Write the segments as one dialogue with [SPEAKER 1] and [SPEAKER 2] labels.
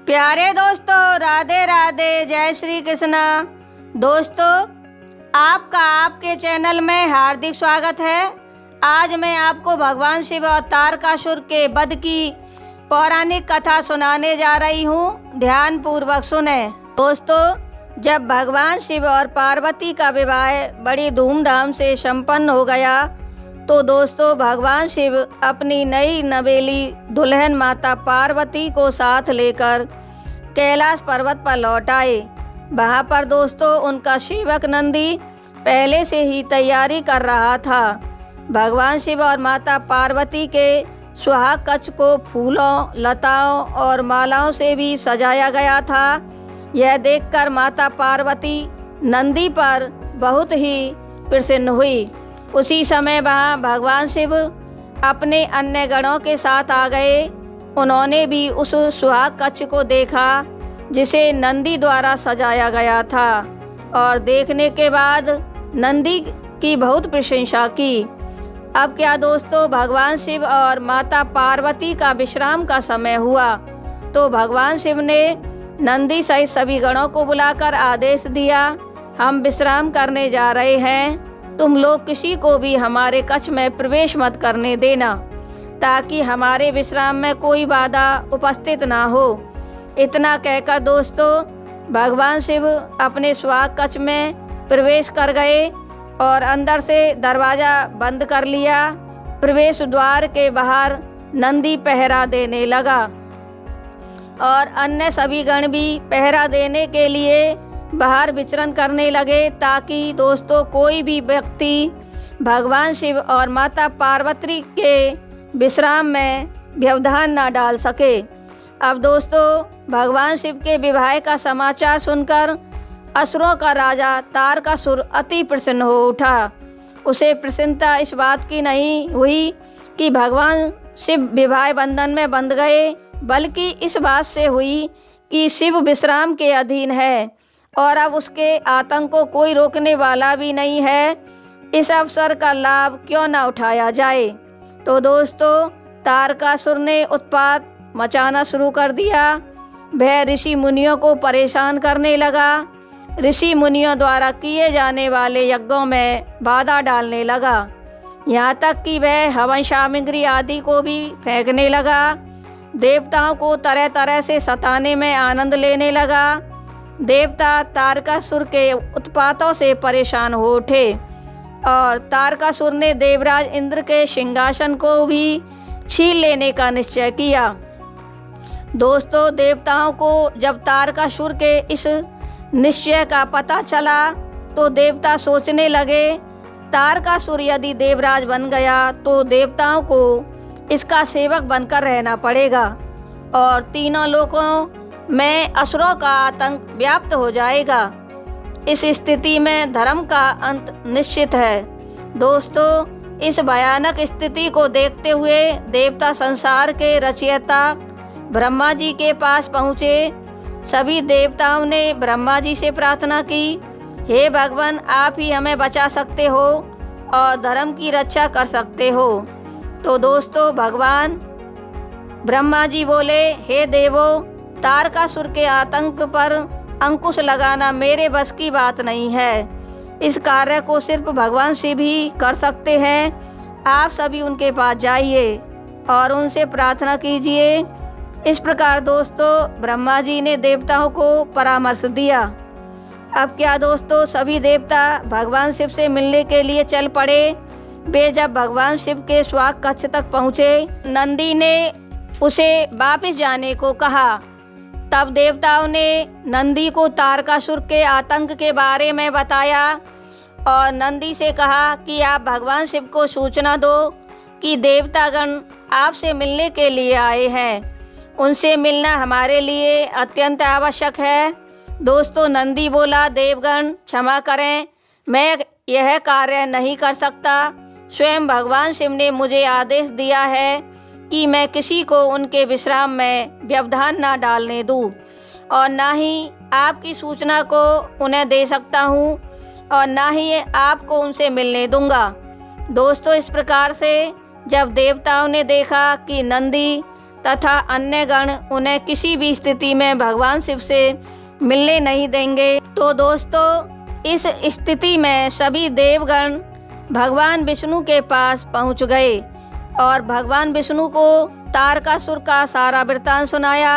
[SPEAKER 1] प्यारे दोस्तों, राधे राधे, जय श्री कृष्णा। दोस्तों, आपका आपके चैनल में हार्दिक स्वागत है। आज मैं आपको भगवान शिव और तारकासुर के वध की पौराणिक कथा सुनाने जा रही हूँ। ध्यान पूर्वक सुने। दोस्तों, जब भगवान शिव और पार्वती का विवाह बड़ी धूमधाम से संपन्न हो गया तो दोस्तों भगवान शिव अपनी नई नवेली दुल्हन माता पार्वती को साथ लेकर कैलाश पर्वत पर लौट आए। वहाँ पर दोस्तों उनका सेवक नंदी पहले से ही तैयारी कर रहा था। भगवान शिव और माता पार्वती के सुहाग कक्ष को फूलों, लताओं और मालाओं से भी सजाया गया था। यह देखकर माता पार्वती नंदी पर बहुत ही प्रसन्न हुई। उसी समय वहाँ भगवान शिव अपने अन्य गणों के साथ आ गए। उन्होंने भी उस सुहाग कक्ष को देखा जिसे नंदी द्वारा सजाया गया था और देखने के बाद नंदी की बहुत प्रशंसा की। अब क्या दोस्तों, भगवान शिव और माता पार्वती का विश्राम का समय हुआ तो भगवान शिव ने नंदी सहित सभी गणों को बुलाकर आदेश दिया, हम विश्राम करने जा रहे हैं, तुम लोग किसी को भी हमारे कक्ष में प्रवेश मत करने देना ताकि हमारे विश्राम में कोई बाधा उपस्थित ना हो। इतना कहकर दोस्तों भगवान शिव अपने सुहाग कक्ष में प्रवेश कर गए और अंदर से दरवाज़ा बंद कर लिया। प्रवेश द्वार के बाहर नंदी पहरा देने लगा और अन्य सभी गण भी पहरा देने के लिए बाहर विचरण करने लगे ताकि दोस्तों कोई भी व्यक्ति भगवान शिव और माता पार्वती के विश्राम में व्यवधान न डाल सके। अब दोस्तों भगवान शिव के विवाह का समाचार सुनकर असुरों का राजा तारकासुर अति प्रसन्न हो उठा। उसे प्रसन्नता इस बात की नहीं हुई कि भगवान शिव विवाह बंधन में बंध गए, बल्कि इस बात से हुई कि शिव विश्राम के अधीन है और अब उसके आतंक को कोई रोकने वाला भी नहीं है। इस अवसर का लाभ क्यों न उठाया जाए। तो दोस्तों तारकासुर ने उत्पात मचाना शुरू कर दिया। वह ऋषि मुनियों को परेशान करने लगा। ऋषि मुनियों द्वारा किए जाने वाले यज्ञों में बाधा डालने लगा। यहाँ तक कि वह हवन सामग्री आदि को भी फेंकने लगा। देवताओं को तरह तरह से सताने में आनंद लेने लगा। देवता तारकासुर के उत्पातों से परेशान हो उठे और तारकासुर ने देवराज इंद्र के सिंहासन को भी छीन लेने का निश्चय किया। दोस्तों देवताओं को जब तारकासुर के इस निश्चय का पता चला तो देवता सोचने लगे, तारकासुर यदि देवराज बन गया तो देवताओं को इसका सेवक बनकर रहना पड़ेगा और तीनों लोकों में असुरों का आतंक व्याप्त हो जाएगा। इस स्थिति में धर्म का अंत निश्चित है। दोस्तों इस भयानक स्थिति को देखते हुए देवता संसार के रचयिता ब्रह्मा जी के पास पहुँचे। सभी देवताओं ने ब्रह्मा जी से प्रार्थना की, हे भगवान, आप ही हमें बचा सकते हो और धर्म की रक्षा कर सकते हो। तो दोस्तों भगवान ब्रह्मा जी बोले, हे देवो, तारकासुर के आतंक पर अंकुश लगाना मेरे बस की बात नहीं है। इस कार्य को सिर्फ भगवान शिव ही कर सकते हैं। आप सभी उनके पास जाइए और उनसे प्रार्थना कीजिए। इस प्रकार दोस्तों ब्रह्मा जी ने देवताओं को परामर्श दिया। अब क्या दोस्तों, सभी देवता भगवान शिव से मिलने के लिए चल पड़े। वे जब भगवान शिव के सुहाग कक्ष तक पहुँचे, नंदी ने उसे वापस जाने को कहा। तब देवताओं ने नंदी को तारकासुर के आतंक के बारे में बताया और नंदी से कहा कि आप भगवान शिव को सूचना दो कि देवतागण आपसे मिलने के लिए आए हैं। उनसे मिलना हमारे लिए अत्यंत आवश्यक है। दोस्तों नंदी बोला, देवगण क्षमा करें, मैं यह कार्य नहीं कर सकता। स्वयं भगवान शिव ने मुझे आदेश दिया है कि मैं किसी को उनके विश्राम में व्यवधान न डालने दूं और ना ही आपकी सूचना को उन्हें दे सकता हूं और ना ही आपको उनसे मिलने दूंगा। दोस्तों इस प्रकार से जब देवताओं ने देखा कि नंदी तथा अन्य गण उन्हें किसी भी स्थिति में भगवान शिव से मिलने नहीं देंगे। तो दोस्तों, इस स्थिति में सभी देवगण भगवान विष्णु के पास पहुंच गए और भगवान विष्णु को तारकासुर का सारा वृत्तांत सुनाया।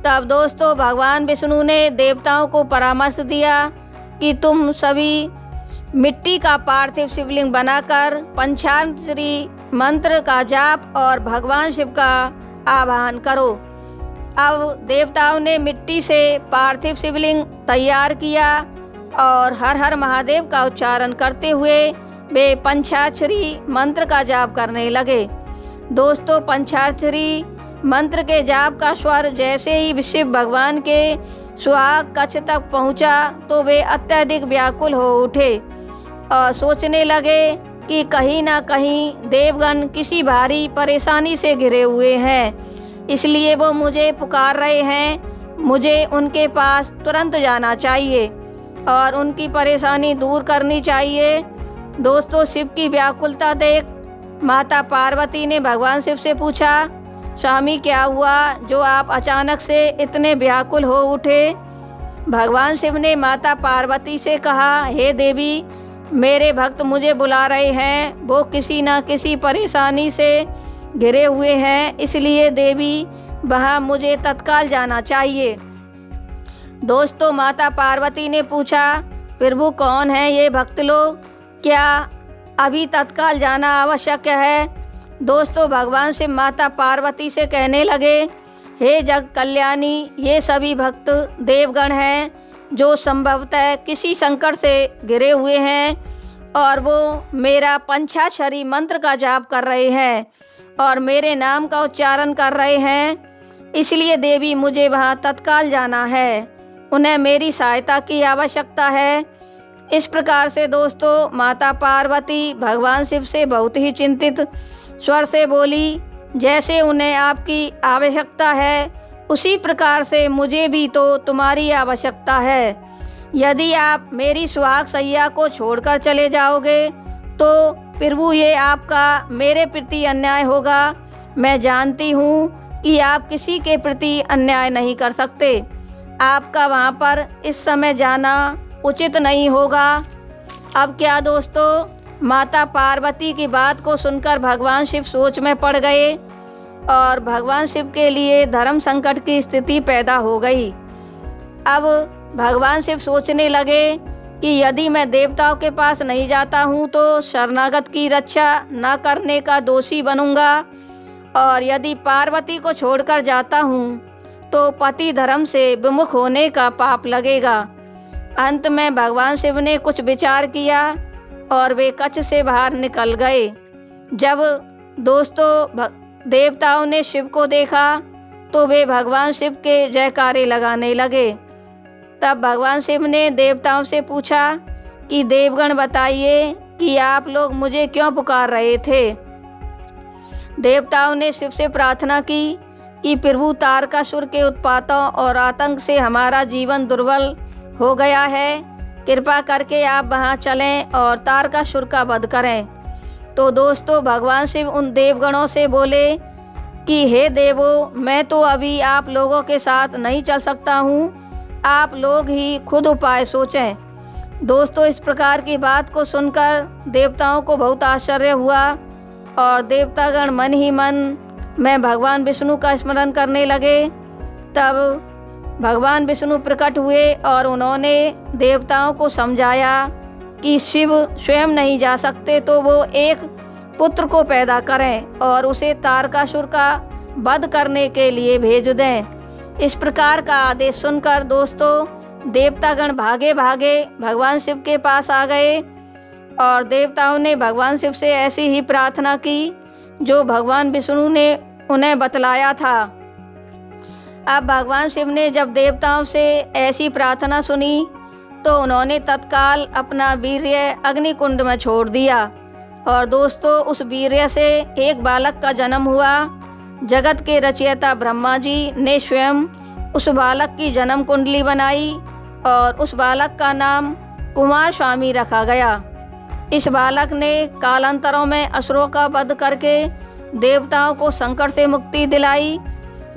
[SPEAKER 1] तब दोस्तों, भगवान विष्णु ने देवताओं को परामर्श दिया कि तुम सभी मिट्टी का पार्थिव शिवलिंग बनाकर पंचाक्षरी मंत्र का जाप और भगवान शिव का आवाहन करो। अब देवताओं ने मिट्टी से पार्थिव शिवलिंग तैयार किया और हर हर महादेव का उच्चारण करते हुए वे पंचाक्षरी मंत्र का जाप करने लगे। दोस्तों, पंचाक्षरी मंत्र के जाप का स्वर जैसे ही शिव भगवान के सुहाग कक्ष तक पहुंचा तो वे अत्यधिक व्याकुल हो उठे और सोचने लगे कि कहीं ना कहीं देवगण किसी भारी परेशानी से घिरे हुए हैं, इसलिए वो मुझे पुकार रहे हैं। मुझे उनके पास तुरंत जाना चाहिए और उनकी परेशानी दूर करनी चाहिए। दोस्तों, शिव की व्याकुलता देख माता पार्वती ने भगवान शिव से पूछा, स्वामी क्या हुआ जो आप अचानक से इतने व्याकुल हो उठे? भगवान शिव ने माता पार्वती से कहा, हे देवी, मेरे भक्त मुझे बुला रहे हैं, वो किसी न किसी परेशानी से घिरे हुए हैं, इसलिए देवी वहाँ मुझे तत्काल जाना चाहिए। दोस्तों, माता पार्वती ने पूछा, प्रभु कौन है ये भक्त लोग, क्या अभी तत्काल जाना आवश्यक है? दोस्तों, भगवान शिव माता पार्वती से कहने लगे, हे जग कल्याणी, ये सभी भक्त देवगण हैं जो संभवतः किसी संकट से घिरे हुए हैं और वो मेरा पंचाक्षरी मंत्र का जाप कर रहे हैं और मेरे नाम का उच्चारण कर रहे हैं, इसलिए देवी मुझे वहाँ तत्काल जाना है, उन्हें मेरी सहायता की आवश्यकता है। इस प्रकार से दोस्तों, माता पार्वती भगवान शिव से बहुत ही चिंतित स्वर से बोली, जैसे उन्हें आपकी आवश्यकता है उसी प्रकार से मुझे भी तो तुम्हारी आवश्यकता है। यदि आप मेरी सुहाग सैया को छोड़कर चले जाओगे तो प्रभु ये आपका मेरे प्रति अन्याय होगा। मैं जानती हूँ कि आप किसी के प्रति अन्याय नहीं कर सकते, आपका वहाँ पर इस समय जाना उचित नहीं होगा। अब क्या दोस्तों, माता पार्वती की बात को सुनकर भगवान शिव सोच में पड़ गए और भगवान शिव के लिए धर्म संकट की स्थिति पैदा हो गई। अब भगवान शिव सोचने लगे कि यदि मैं देवताओं के पास नहीं जाता हूँ तो शरणागत की रक्षा न करने का दोषी बनूंगा और यदि पार्वती को छोड़कर जाता हूँ तो पति धर्म से विमुख होने का पाप लगेगा। अंत में भगवान शिव ने कुछ विचार किया और वे कक्ष से बाहर निकल गए। जब दोस्तों देवताओं ने शिव को देखा तो वे भगवान शिव के जयकारे लगाने लगे। तब भगवान शिव ने देवताओं से पूछा कि देवगण बताइए कि आप लोग मुझे क्यों पुकार रहे थे। देवताओं ने शिव से प्रार्थना की कि प्रभु तारकासुर के उत्पातों और आतंक से हमारा जीवन दुर्बल हो गया है, कृपा करके आप वहां चलें और तारकासुर का वध करें। तो दोस्तों भगवान शिव उन देवगणों से बोले कि हे देवों, मैं तो अभी आप लोगों के साथ नहीं चल सकता हूँ, आप लोग ही खुद उपाय सोचें। दोस्तों इस प्रकार की बात को सुनकर देवताओं को बहुत आश्चर्य हुआ और देवतागण मन ही मन में भगवान विष्णु का स्मरण करने लगे। तब भगवान विष्णु प्रकट हुए और उन्होंने देवताओं को समझाया कि शिव स्वयं नहीं जा सकते तो वो एक पुत्र को पैदा करें और उसे तारकासुर का वध करने के लिए भेज दें। इस प्रकार का आदेश सुनकर दोस्तों देवतागण भागे भागे भगवान शिव के पास आ गए और देवताओं ने भगवान शिव से ऐसी ही प्रार्थना की जो भगवान विष्णु ने उन्हें बतलाया था। अब भगवान शिव ने जब देवताओं से ऐसी प्रार्थना सुनी तो उन्होंने तत्काल अपना वीर्य अग्निकुंड में छोड़ दिया और दोस्तों उस वीर्य से एक बालक का जन्म हुआ। जगत के रचयिता ब्रह्मा जी ने स्वयं उस बालक की जन्म कुंडली बनाई और उस बालक का नाम कुमार स्वामी रखा गया। इस बालक ने कालांतरों में असुरों का वध करके देवताओं को संकट से मुक्ति दिलाई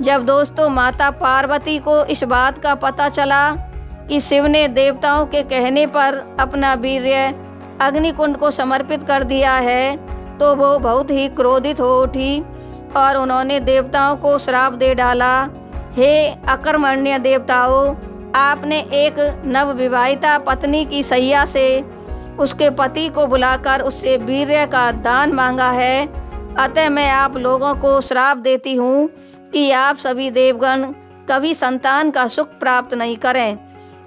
[SPEAKER 1] जब दोस्तों माता पार्वती को इस बात का पता चला कि शिव ने देवताओं के कहने पर अपना वीर्य अग्निकुंड को समर्पित कर दिया है, तो वो बहुत ही क्रोधित हो उठी और उन्होंने देवताओं को श्राप दे डाला। हे अकर्मण्य देवताओं, आपने एक नवविवाहिता पत्नी की सैया से उसके पति को बुलाकर उससे वीर्य का दान मांगा है, अतः मैं आप लोगों को श्राप देती हूँ कि आप सभी देवगण कभी संतान का सुख प्राप्त नहीं करें।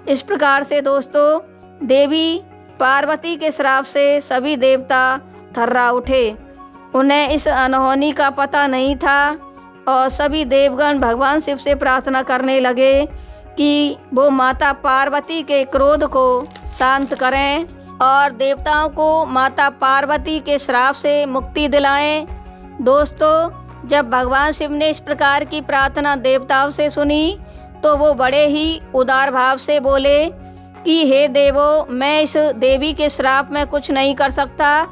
[SPEAKER 1] इस प्रकार से दोस्तों देवी पार्वती के श्राप से सभी देवता थर्रा उठे। उन्हें इस अनहोनी का पता नहीं था और सभी देवगण भगवान शिव से प्रार्थना करने लगे कि वो माता पार्वती के क्रोध को शांत करें और देवताओं को माता पार्वती के श्राप से मुक्ति दिलाएं। दोस्तों जब भगवान शिव ने इस प्रकार की प्रार्थना देवताओं से सुनी तो वो बड़े ही उदार भाव से बोले कि हे देवों, मैं इस देवी के श्राप में कुछ नहीं कर सकता,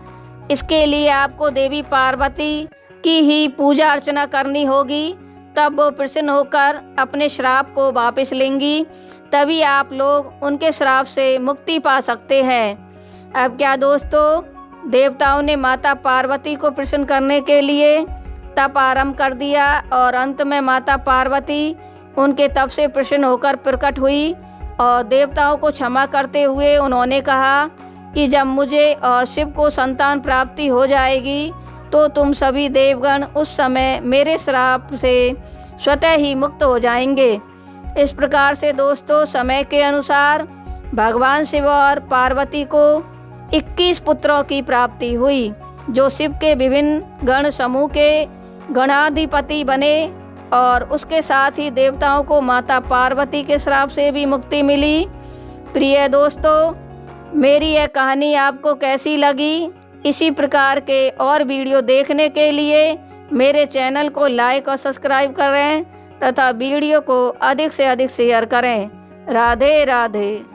[SPEAKER 1] इसके लिए आपको देवी पार्वती की ही पूजा अर्चना करनी होगी, तब वो प्रसन्न होकर अपने श्राप को वापस लेंगी, तभी आप लोग उनके श्राप से मुक्ति पा सकते हैं। अब क्या दोस्तों, देवताओं ने माता पार्वती को प्रसन्न करने के लिए तप आरंभ कर दिया और अंत में माता पार्वती उनके तप से प्रसन्न होकर प्रकट हुई और देवताओं को क्षमा करते हुए उन्होंने कहा कि जब मुझे और शिव को संतान प्राप्ति हो जाएगी तो तुम सभी देवगण उस समय मेरे श्राप से स्वतः ही मुक्त हो जाएंगे। इस प्रकार से दोस्तों समय के अनुसार भगवान शिव और पार्वती को 21 पुत्रों की प्राप्ति हुई, जो शिव के विभिन्न गण समूह के गणाधिपति बने और उसके साथ ही देवताओं को माता पार्वती के श्राप से भी मुक्ति मिली। प्रिय दोस्तों, मेरी यह कहानी आपको कैसी लगी? इसी प्रकार के और वीडियो देखने के लिए मेरे चैनल को लाइक और सब्सक्राइब करें तथा वीडियो को अधिक से अधिक शेयर करें। राधे राधे।